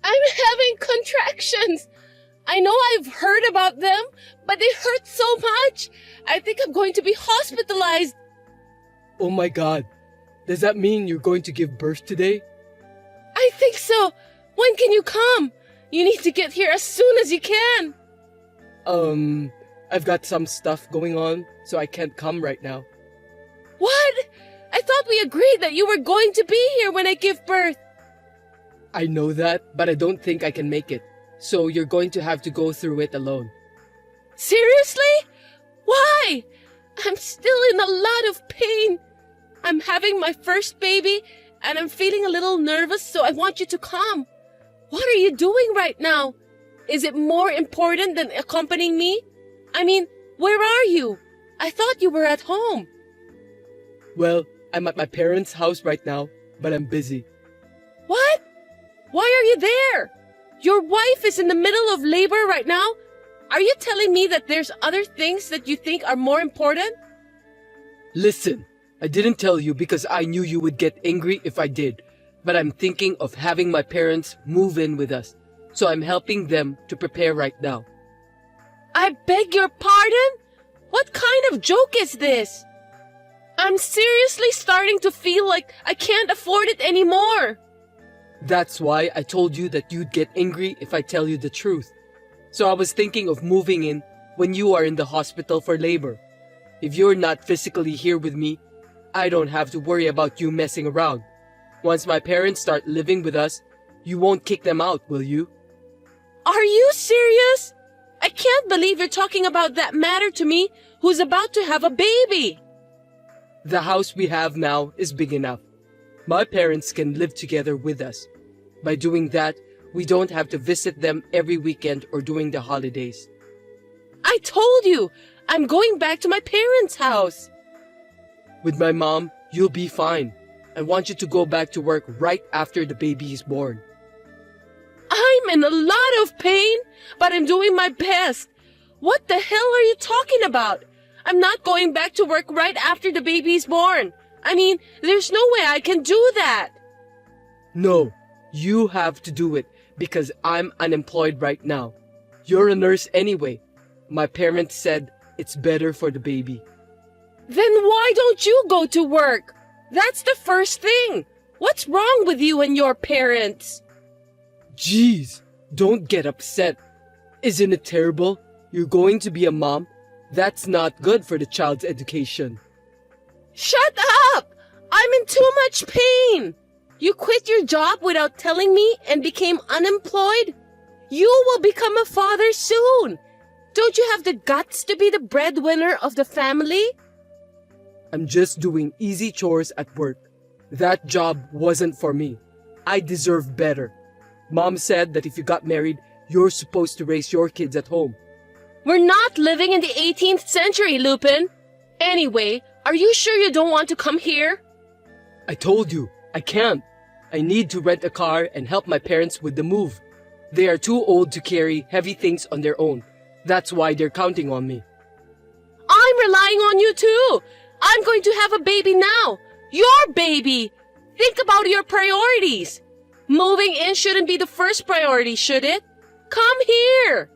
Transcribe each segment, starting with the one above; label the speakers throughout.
Speaker 1: I'm having contractions. I know I've heard about them, but they hurt so much. I think I'm going to be hospitalized.
Speaker 2: Oh my God. Does that mean you're going to give birth today?
Speaker 1: I think so. When can you come? You need to get here as soon as you can.
Speaker 2: I've got some stuff going on, so I can't come right now.
Speaker 1: What? I thought we agreed that you were going to be here when I give birth.
Speaker 2: I know that, but I don't think I can make it. So you're going to have to go through it alone.
Speaker 1: Seriously? Why? I'm still in a lot of pain. I'm having my first baby, and I'm feeling a little nervous, so I want you to come. What are you doing right now? Is it more important than accompanying me? I mean, where are you? I thought you were at home.
Speaker 2: Well, I'm at my parents' house right now, but I'm busy.
Speaker 1: What? Why are you there? Your wife is in the middle of labor right now. Are you telling me that there's other things that you think are more important?
Speaker 2: Listen, I didn't tell you because I knew you would get angry if I did, but I'm thinking of having my parents move in with us, so I'm helping them to prepare right now.
Speaker 1: I beg your pardon? What kind of joke is this? I'm seriously starting to feel like I can't afford it anymore.
Speaker 2: That's why I told you that you'd get angry if I tell you the truth. So I was thinking of moving in when you are in the hospital for labor. If you're not physically here with me, I don't have to worry about you messing around. Once my parents start living with us, you won't kick them out, will you?
Speaker 1: Are you serious? I can't believe you're talking about that matter to me who's about to have a baby.
Speaker 2: The house we have now is big enough. My parents can live together with us. By doing that, we don't have to visit them every weekend or during the holidays.
Speaker 1: I told you, I'm going back to my parents' house.
Speaker 2: With my mom, you'll be fine. I want you to go back to work right after the baby is born.
Speaker 1: I'm in a lot of pain, but I'm doing my best. What the hell are you talking about? I'm not going back to work right after the baby is born. I mean, there's no way I can do that.
Speaker 2: No, you have to do it because I'm unemployed right now. You're a nurse anyway. My parents said it's better for the baby.
Speaker 1: Then why don't you go to work? That's the first thing. What's wrong with you and your parents?
Speaker 2: Jeez, don't get upset. Isn't it terrible? You're going to be a mom? That's not good for the child's education.
Speaker 1: Shut up! I'm in too much pain. You quit your job without telling me and became unemployed? You will become a father soon. Don't you have the guts to be the breadwinner of the family?
Speaker 2: I'm just doing easy chores at work. That job wasn't for me. I deserve better. Mom said that if you got married, you're supposed to raise your kids at home.
Speaker 1: We're not living in the 18th century, Lupin. Anyway, are you sure you don't want to come here?
Speaker 2: I told you, I can't. I need to rent a car and help my parents with the move. They are too old to carry heavy things on their own. That's why they're counting on me.
Speaker 1: I'm relying on you too. I'm going to have a baby now. Your baby. Think about your priorities. Moving in shouldn't be the first priority, should it? Come here.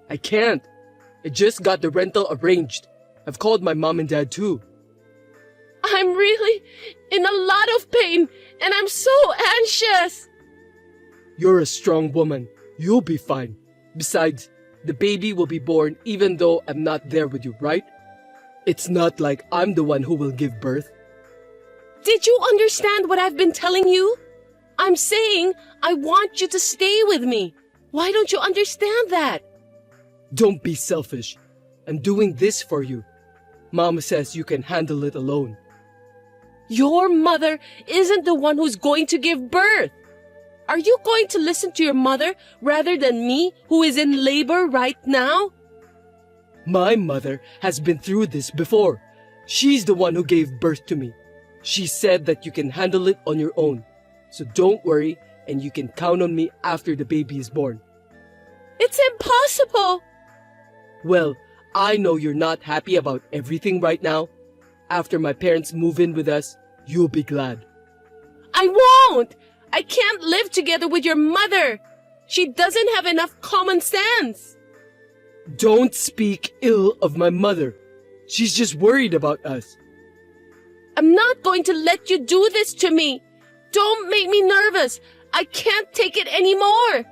Speaker 2: I can't. I just got the rental arranged. I've called my mom and dad too.
Speaker 1: I'm really in a lot of pain and I'm so anxious.
Speaker 2: You're a strong woman. You'll be fine. Besides, the baby will be born even though I'm not there with you, right? It's not like I'm the one who will give birth.
Speaker 1: Did you understand what I've been telling you? I'm saying I want you to stay with me. Why don't you understand that?
Speaker 2: Don't be selfish. I'm doing this for you. Mom says you can handle it alone.
Speaker 1: Your mother isn't the one who's going to give birth. Are you going to listen to your mother rather than me, who is in labor right now?
Speaker 2: My mother has been through this before. She's the one who gave birth to me. She said that you can handle it on your own. So don't worry, and you can count on me after the baby is born.
Speaker 1: It's impossible.
Speaker 2: Well, I know you're not happy about everything right now. After my parents move in with us, you'll be glad.
Speaker 1: I won't. I can't live together with your mother. She doesn't have enough common sense.
Speaker 2: Don't speak ill of my mother. She's just worried about us.
Speaker 1: I'm not going to let you do this to me. Don't make me nervous. I can't take it anymore.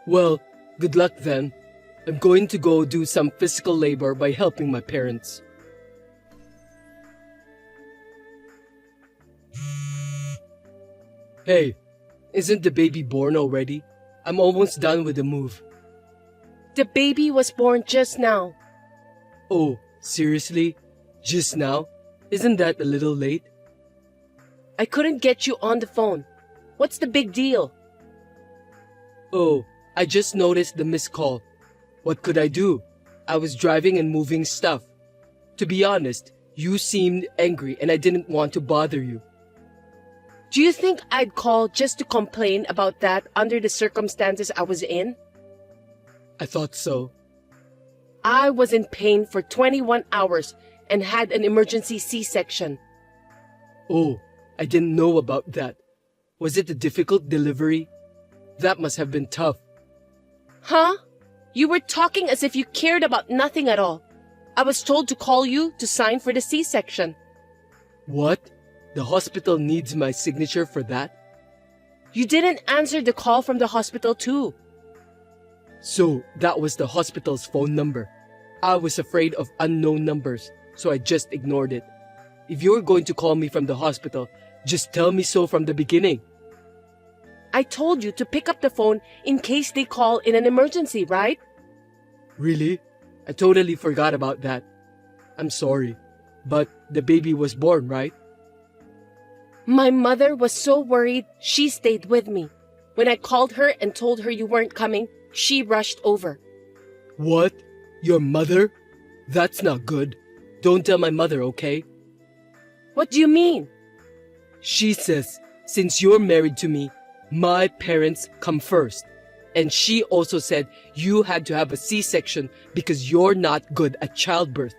Speaker 2: Well, good luck then. I'm going to go do some physical labor by helping my parents. Hey, isn't the baby born already? I'm almost done with the move.
Speaker 1: The baby was born just now.
Speaker 2: Oh, seriously? Just now? Isn't that a little late?
Speaker 1: I couldn't get you on the phone. What's the big deal?
Speaker 2: Oh, I just noticed the missed call. What could I do? I was driving and moving stuff. To be honest, you seemed angry and I didn't want to bother you.
Speaker 1: Do you think I'd call just to complain about that under the circumstances I was in?
Speaker 2: I thought so.
Speaker 1: I was in pain for 21 hours and had an emergency C-section.
Speaker 2: Oh, I didn't know about that. Was it a difficult delivery? That must have been tough.
Speaker 1: Huh? You were talking as if you cared about nothing at all. I was told to call you to sign for the C-section.
Speaker 2: What? The hospital needs my signature for that?
Speaker 1: You didn't answer the call from the hospital too.
Speaker 2: So, that was the hospital's phone number. I was afraid of unknown numbers, so I just ignored it. If you're going to call me from the hospital, just tell me so from the beginning.
Speaker 1: I told you to pick up the phone in case they call in an emergency, right?
Speaker 2: Really? I totally forgot about that. I'm sorry. But the baby was born, right?
Speaker 1: My mother was so worried, she stayed with me. When I called her and told her you weren't coming, she rushed over.
Speaker 2: What? Your mother? That's not good. Don't tell my mother, okay?
Speaker 1: What do you mean?
Speaker 2: She says, since you're married to me, my parents come first. And she also said you had to have a C-section because you're not good at childbirth.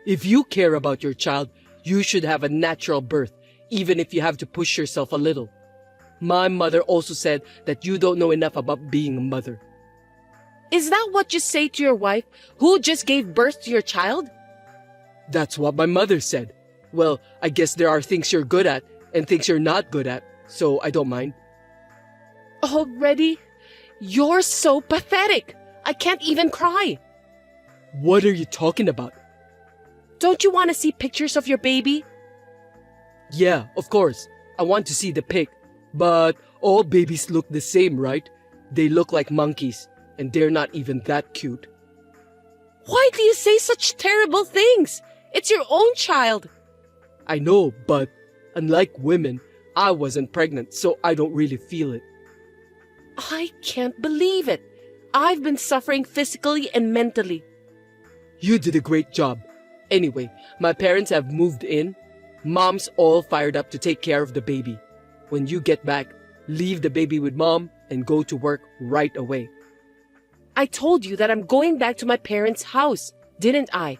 Speaker 2: If you care about your child, you should have a natural birth, even if you have to push yourself a little. My mother also said that you don't know enough about being a mother.
Speaker 1: Is that what you say to your wife, who just gave birth to your child?
Speaker 2: That's what my mother said. Well, I guess there are things you're good at and things you're not good at, so I don't mind.
Speaker 1: Already? You're so pathetic. I can't even cry.
Speaker 2: What are you talking about?
Speaker 1: Don't you want to see pictures of your baby?
Speaker 2: Yeah, of course. I want to see the pic. But all babies look the same, right? They look like monkeys, and they're not even that cute.
Speaker 1: Why do you say such terrible things? It's your own child.
Speaker 2: I know, but unlike women, I wasn't pregnant, so I don't really feel it.
Speaker 1: I can't believe it. I've been suffering physically and mentally.
Speaker 2: You did a great job. Anyway, my parents have moved in. Mom's all fired up to take care of the baby. When you get back, leave the baby with Mom and go to work right away.
Speaker 1: I told you that I'm going back to my parents' house, didn't I?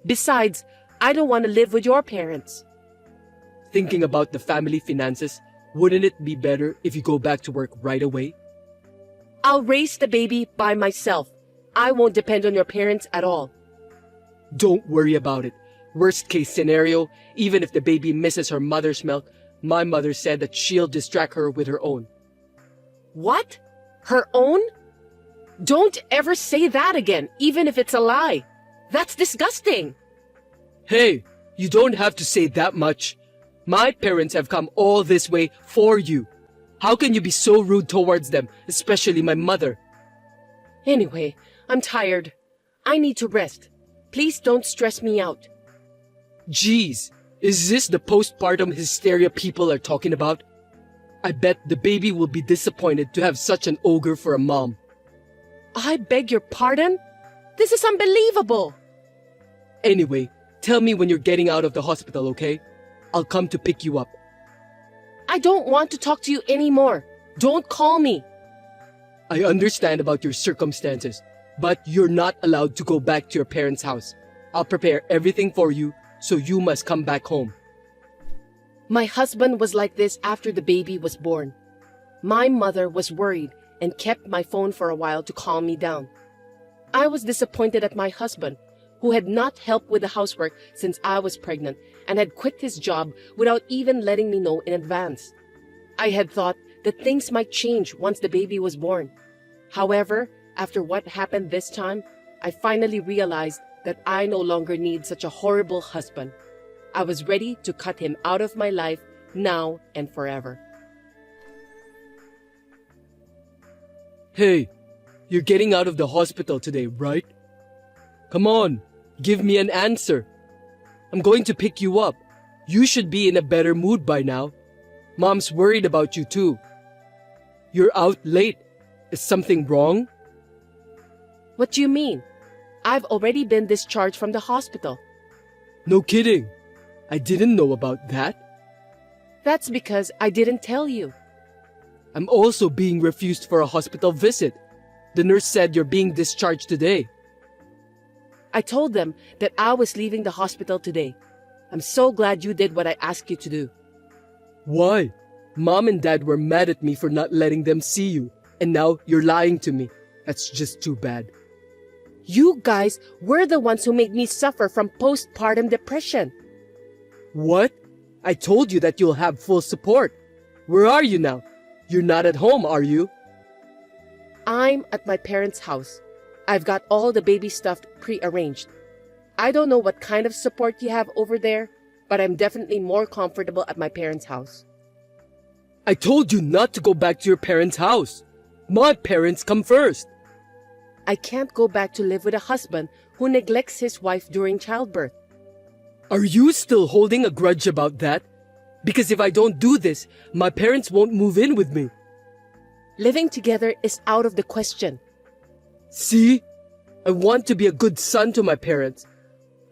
Speaker 1: Besides, I don't want to live with your parents.
Speaker 2: Thinking about the family finances, wouldn't it be better if you go back to work right away?
Speaker 1: I'll raise the baby by myself. I won't depend on your parents at all.
Speaker 2: Don't worry about it. Worst case scenario, even if the baby misses her mother's milk, my mother said that she'll distract her with her own.
Speaker 1: What? Her own? Don't ever say that again, even if it's a lie. That's disgusting.
Speaker 2: Hey, you don't have to say that much. My parents have come all this way for you. How can you be so rude towards them, especially my mother?
Speaker 1: Anyway, I'm tired. I need to rest. Please don't stress me out.
Speaker 2: Jeez, is this the postpartum hysteria people are talking about? I bet the baby will be disappointed to have such an ogre for a mom.
Speaker 1: I beg your pardon? This is unbelievable.
Speaker 2: Anyway, tell me when you're getting out of the hospital, okay? I'll come to pick you up.
Speaker 1: I don't want to talk to you anymore. Don't call me.
Speaker 2: I understand about your circumstances, but you're not allowed to go back to your parents' house. I'll prepare everything for you, so you must come back home.
Speaker 1: My husband was like this after the baby was born. My mother was worried, and kept my phone for a while to calm me down. I was disappointed at my husband, who had not helped with the housework since I was pregnant and had quit his job without even letting me know in advance. I had thought that things might change once the baby was born. However, after what happened this time, I finally realized that I no longer need such a horrible husband. I was ready to cut him out of my life now and forever.
Speaker 2: Hey, you're getting out of the hospital today, right? Come on, give me an answer. I'm going to pick you up. You should be in a better mood by now. Mom's worried about you too. You're out late. Is something wrong?
Speaker 1: What do you mean? I've already been discharged from the hospital.
Speaker 2: No kidding. I didn't know about that.
Speaker 1: That's because I didn't tell you.
Speaker 2: I'm also being refused for a hospital visit. The nurse said you're being discharged today.
Speaker 1: I told them that I was leaving the hospital today. I'm so glad you did what I asked you to do.
Speaker 2: Why? Mom and Dad were mad at me for not letting them see you, and now you're lying to me. That's just too bad.
Speaker 1: You guys were the ones who made me suffer from postpartum depression.
Speaker 2: What? I told you that you'll have full support. Where are you now? You're not at home, are you?
Speaker 1: I'm at my parents' house. I've got all the baby stuff pre-arranged. I don't know what kind of support you have over there, but I'm definitely more comfortable at my parents' house.
Speaker 2: I told you not to go back to your parents' house. My parents come first.
Speaker 1: I can't go back to live with a husband who neglects his wife during childbirth.
Speaker 2: Are you still holding a grudge about that? Because if I don't do this, my parents won't move in with me.
Speaker 1: Living together is out of the question.
Speaker 2: See? I want to be a good son to my parents.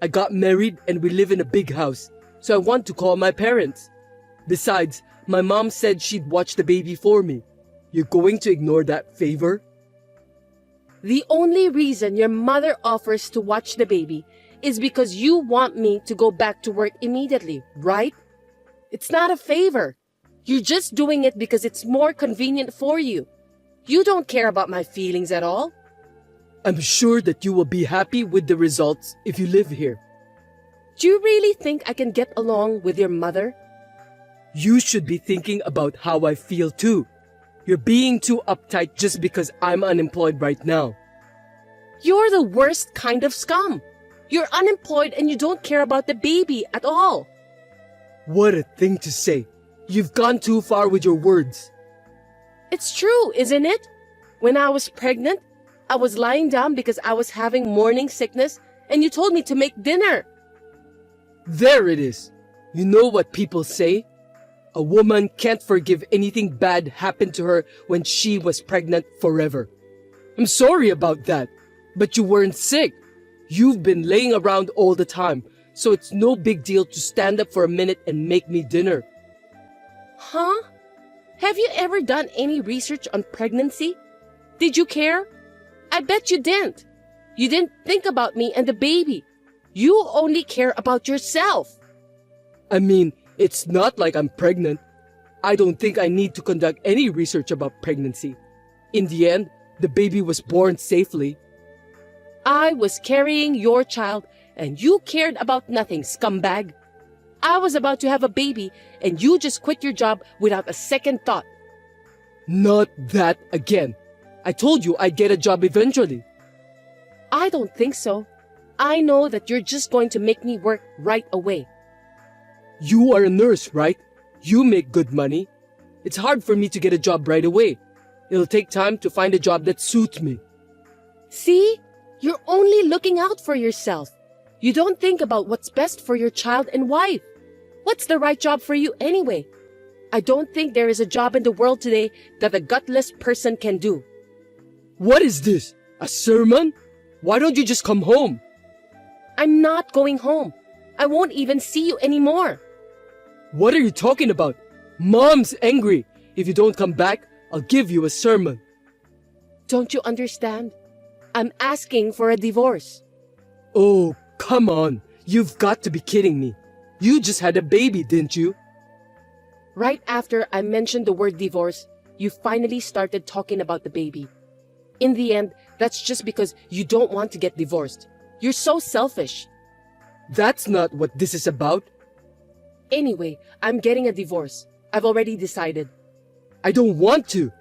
Speaker 2: I got married and we live in a big house, so I want to call my parents. Besides, my mom said she'd watch the baby for me. You're going to ignore that favor?
Speaker 1: The only reason your mother offers to watch the baby is because you want me to go back to work immediately, right? It's not a favor. You're just doing it because it's more convenient for you. You don't care about my feelings at all.
Speaker 2: I'm sure that you will be happy with the results if you live here.
Speaker 1: Do you really think I can get along with your mother?
Speaker 2: You should be thinking about how I feel too. You're being too uptight just because I'm unemployed right now.
Speaker 1: You're the worst kind of scum. You're unemployed and you don't care about the baby at all.
Speaker 2: What a thing to say. You've gone too far with your words.
Speaker 1: It's true, isn't it? When I was pregnant, I was lying down because I was having morning sickness and you told me to make dinner.
Speaker 2: There it is. You know what people say? A woman can't forgive anything bad happened to her when she was pregnant forever. I'm sorry about that, but you weren't sick. You've been laying around all the time, so it's no big deal to stand up for a minute and make me dinner.
Speaker 1: Huh? Have you ever done any research on pregnancy? Did you care? I bet you didn't. You didn't think about me and the baby. You only care about yourself.
Speaker 2: I mean, it's not like I'm pregnant. I don't think I need to conduct any research about pregnancy. In the end, the baby was born safely.
Speaker 1: I was carrying your child and you cared about nothing, scumbag. I was about to have a baby and you just quit your job without a second thought.
Speaker 2: Not that again. I told you I'd get a job eventually.
Speaker 1: I don't think so. I know that you're just going to make me work right away.
Speaker 2: You are a nurse, right? You make good money. It's hard for me to get a job right away. It'll take time to find a job that suits me.
Speaker 1: See? You're only looking out for yourself. You don't think about what's best for your child and wife. What's the right job for you anyway? I don't think there is a job in the world today that a gutless person can do.
Speaker 2: What is this? A sermon? Why don't you just come home?
Speaker 1: I'm not going home. I won't even see you anymore.
Speaker 2: What are you talking about? Mom's angry. If you don't come back, I'll give you a sermon.
Speaker 1: Don't you understand? I'm asking for a divorce.
Speaker 2: Oh, come on. You've got to be kidding me. You just had a baby, didn't you?
Speaker 1: Right after I mentioned the word divorce, you finally started talking about the baby. In the end, that's just because you don't want to get divorced. You're so selfish.
Speaker 2: That's not what this is about.
Speaker 1: Anyway, I'm getting a divorce. I've already decided.
Speaker 2: I don't want to.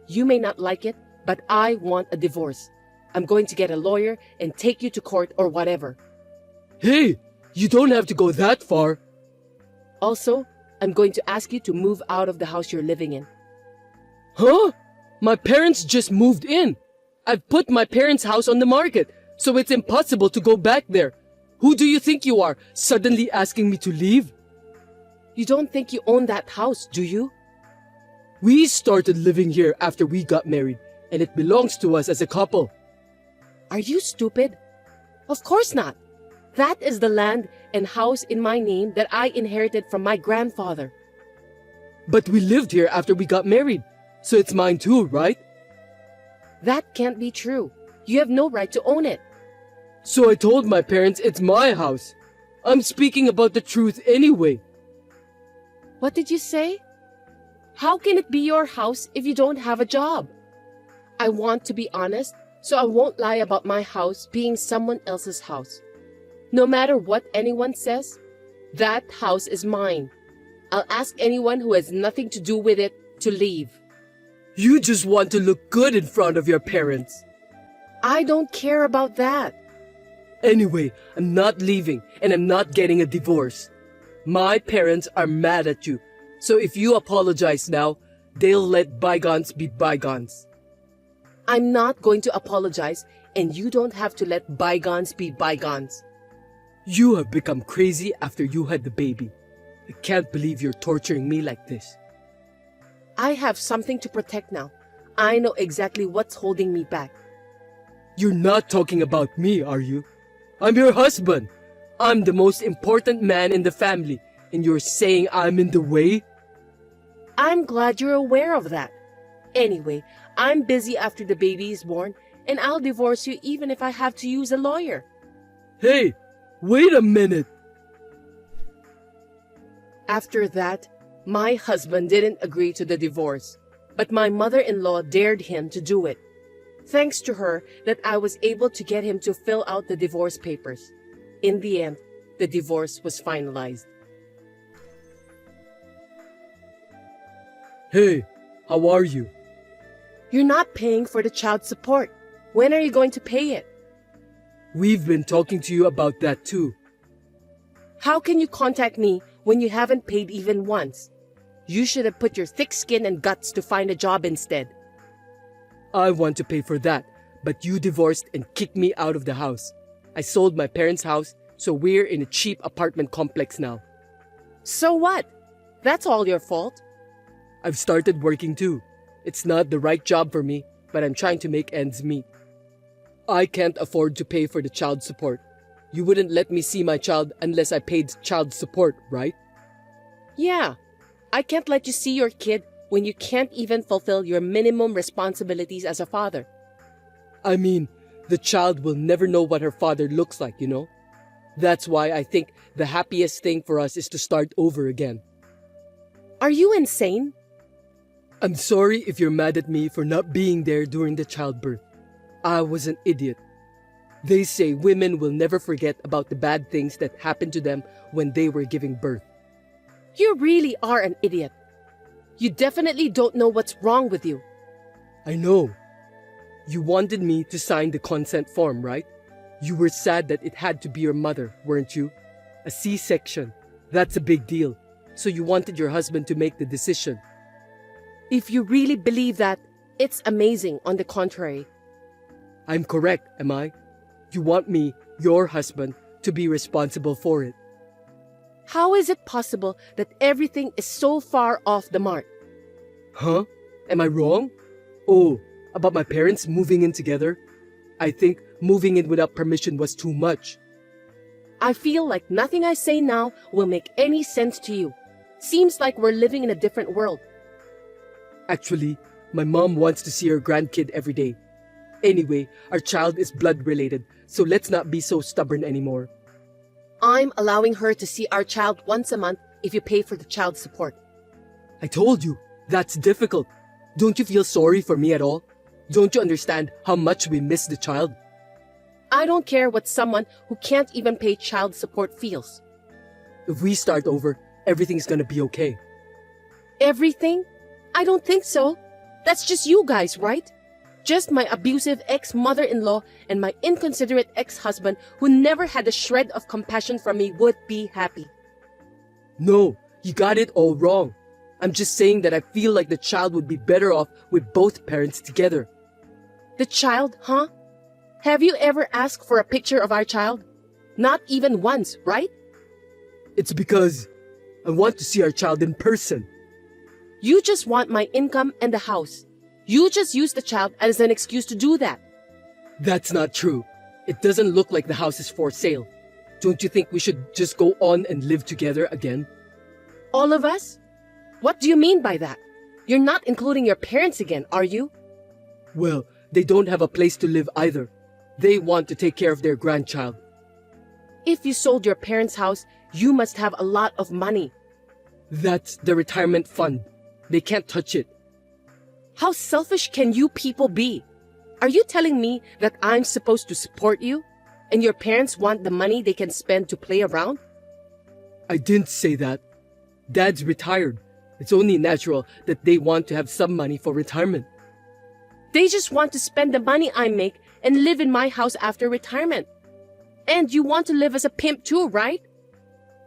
Speaker 1: You may not like it, but I want a divorce. I'm going to get a lawyer and take you to court or whatever.
Speaker 2: Hey, you don't have to go that far.
Speaker 1: Also, I'm going to ask you to move out of the house you're living in.
Speaker 2: Huh? My parents just moved in. I've put my parents' house on the market, so it's impossible to go back there. Who do you think you are, suddenly asking me to leave?
Speaker 1: You don't think you own that house, do you?
Speaker 2: We started living here after we got married, and it belongs to us as a couple.
Speaker 1: Are you stupid? Of course not. That is the land and house in my name that I inherited from my grandfather.
Speaker 2: But we lived here after we got married, so it's mine too, right?
Speaker 1: That can't be true. You have no right to own it.
Speaker 2: So I told my parents it's my house. I'm speaking about the truth anyway.
Speaker 1: What did you say? How can it be your house if you don't have a job? I want to be honest, so I won't lie about my house being someone else's house. No matter what anyone says, that house is mine. I'll ask anyone who has nothing to do with it to leave.
Speaker 2: You just want to look good in front of your parents.
Speaker 1: I don't care about that.
Speaker 2: Anyway, I'm not leaving and I'm not getting a divorce. My parents are mad at you, so if you apologize now, they'll let bygones be bygones.
Speaker 1: I'm not going to apologize, and you don't have to let bygones be bygones.
Speaker 2: You have become crazy after you had the baby. I can't believe you're torturing me like this.
Speaker 1: I have something to protect now. I know exactly what's holding me back.
Speaker 2: You're not talking about me, are you? I'm your husband. I'm the most important man in the family, and you're saying I'm in the way?
Speaker 1: I'm glad you're aware of that. Anyway, I'm busy after the baby is born, and I'll divorce you even if I have to use a lawyer.
Speaker 2: Hey, wait a minute.
Speaker 1: After that, my husband didn't agree to the divorce, but my mother-in-law dared him to do it. Thanks to her that I was able to get him to fill out the divorce papers. In the end, the divorce was finalized.
Speaker 2: Hey, how are you?
Speaker 1: You're not paying for the child support. When are you going to pay it?
Speaker 2: We've been talking to you about that too.
Speaker 1: How can you contact me when you haven't paid even once? You should have put your thick skin and guts to find a job instead.
Speaker 2: I want to pay for that, but you divorced and kicked me out of the house. I sold my parents' house, so we're in a cheap apartment complex now.
Speaker 1: So what? That's all your fault.
Speaker 2: I've started working too. It's not the right job for me, but I'm trying to make ends meet. I can't afford to pay for the child support. You wouldn't let me see my child unless I paid child support, right?
Speaker 1: Yeah, I can't let you see your kid when you can't even fulfill your minimum responsibilities as a father.
Speaker 2: I mean, the child will never know what her father looks like, you know? That's why I think the happiest thing for us is to start over again.
Speaker 1: Are you insane?
Speaker 2: I'm sorry if you're mad at me for not being there during the childbirth. I was an idiot. They say women will never forget about the bad things that happened to them when they were giving birth.
Speaker 1: You really are an idiot. You definitely don't know what's wrong with you.
Speaker 2: I know. You wanted me to sign the consent form, right? You were sad that it had to be your mother, weren't you? A C-section. That's a big deal. So you wanted your husband to make the decision.
Speaker 1: If you really believe that, it's amazing on the contrary.
Speaker 2: I'm correct, am I? You want me, your husband, to be responsible for it.
Speaker 1: How is it possible that everything is so far off the mark?
Speaker 2: Huh? Am I wrong? Oh, about my parents moving in together? I think moving in without permission was too much.
Speaker 1: I feel like nothing I say now will make any sense to you. Seems like we're living in a different world.
Speaker 2: Actually, my mom wants to see her grandkid every day. Anyway, our child is blood related, so let's not be so stubborn anymore.
Speaker 1: I'm allowing her to see our child once a month if you pay for the child support.
Speaker 2: I told you, that's difficult. Don't you feel sorry for me at all? Don't you understand how much we miss the child?
Speaker 1: I don't care what someone who can't even pay child support feels.
Speaker 2: If we start over, everything's gonna be okay.
Speaker 1: Everything? I don't think so. That's just you guys, right? Just my abusive ex-mother-in-law and my inconsiderate ex-husband who never had a shred of compassion for me would be happy.
Speaker 2: No, you got it all wrong. I'm just saying that I feel like the child would be better off with both parents together.
Speaker 1: The child, huh? Have you ever asked for a picture of our child? Not even once, right?
Speaker 2: It's because I want to see our child in person.
Speaker 1: You just want my income and the house. You just use the child as an excuse to do that.
Speaker 2: That's not true. It doesn't look like the house is for sale. Don't you think we should just go on and live together again?
Speaker 1: All of us? What do you mean by that? You're not including your parents again, are you?
Speaker 2: Well, they don't have a place to live either. They want to take care of their grandchild.
Speaker 1: If you sold your parents' house, you must have a lot of money.
Speaker 2: That's the retirement fund. They can't touch it.
Speaker 1: How selfish can you people be? Are you telling me that I'm supposed to support you? And your parents want the money they can spend to play around?
Speaker 2: I didn't say that. Dad's retired. It's only natural that they want to have some money for retirement.
Speaker 1: They just want to spend the money I make and live in my house after retirement. And you want to live as a pimp too, right?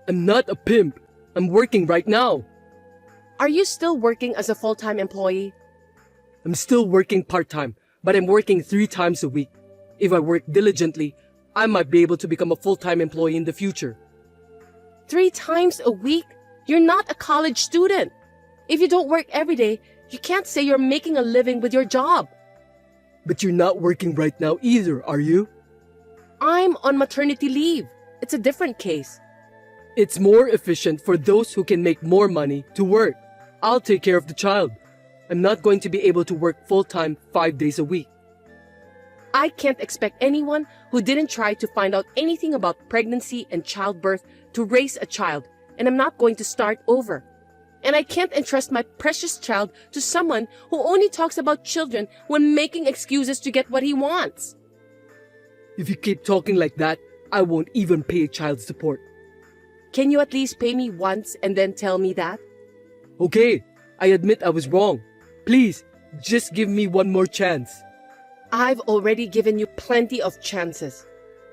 Speaker 2: I'm not a pimp. I'm working right now.
Speaker 1: Are you still working as a full-time employee?
Speaker 2: I'm still working part-time, but I'm working 3 times a week. If I work diligently, I might be able to become a full-time employee in the future.
Speaker 1: 3 times a week? You're not a college student. If you don't work every day, you can't say you're making a living with your job.
Speaker 2: But you're not working right now either, are you?
Speaker 1: I'm on maternity leave. It's a different case.
Speaker 2: It's more efficient for those who can make more money to work. I'll take care of the child. I'm not going to be able to work full-time 5 days a week.
Speaker 1: I can't expect anyone who didn't try to find out anything about pregnancy and childbirth to raise a child, and I'm not going to start over. And I can't entrust my precious child to someone who only talks about children when making excuses to get what he wants.
Speaker 2: If you keep talking like that, I won't even pay child support.
Speaker 1: Can you at least pay me once and then tell me that?
Speaker 2: Okay, I admit I was wrong. Please, just give me one more chance.
Speaker 1: I've already given you plenty of chances.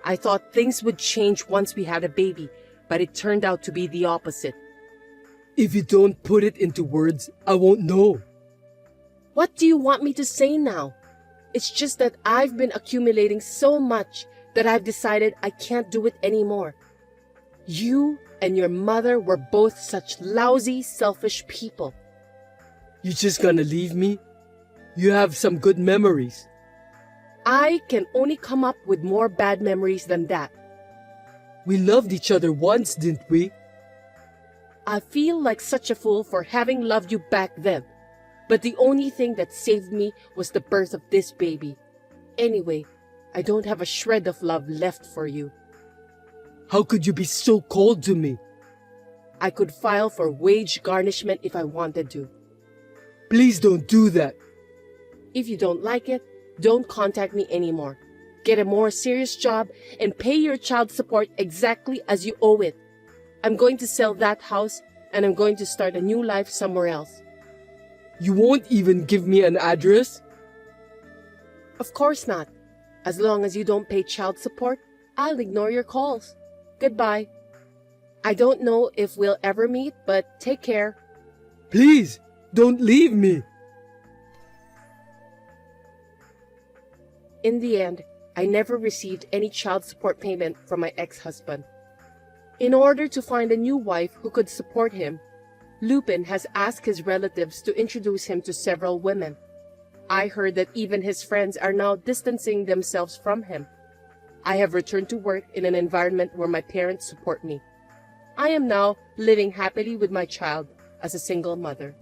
Speaker 1: I thought things would change once we had a baby, but it turned out to be the opposite.
Speaker 2: If you don't put it into words, I won't know.
Speaker 1: What do you want me to say now? It's just that I've been accumulating so much that I've decided I can't do it anymore. You and your mother were both such lousy, selfish people.
Speaker 2: You just gonna leave me? You have some good memories.
Speaker 1: I can only come up with more bad memories than that.
Speaker 2: We loved each other once, didn't we?
Speaker 1: I feel like such a fool for having loved you back then. But the only thing that saved me was the birth of this baby. Anyway, I don't have a shred of love left for you.
Speaker 2: How could you be so cold to me?
Speaker 1: I could file for wage garnishment if I wanted to.
Speaker 2: Please don't do that.
Speaker 1: If you don't like it, don't contact me anymore. Get a more serious job and pay your child support exactly as you owe it. I'm going to sell that house and I'm going to start a new life somewhere else.
Speaker 2: You won't even give me an address?
Speaker 1: Of course not. As long as you don't pay child support, I'll ignore your calls. Goodbye. I don't know if we'll ever meet, but take care.
Speaker 2: Please, don't leave me.
Speaker 1: In the end, I never received any child support payment from my ex-husband. In order to find a new wife who could support him, Lupin has asked his relatives to introduce him to several women. I heard that even his friends are now distancing themselves from him. I have returned to work in an environment where my parents support me. I am now living happily with my child as a single mother.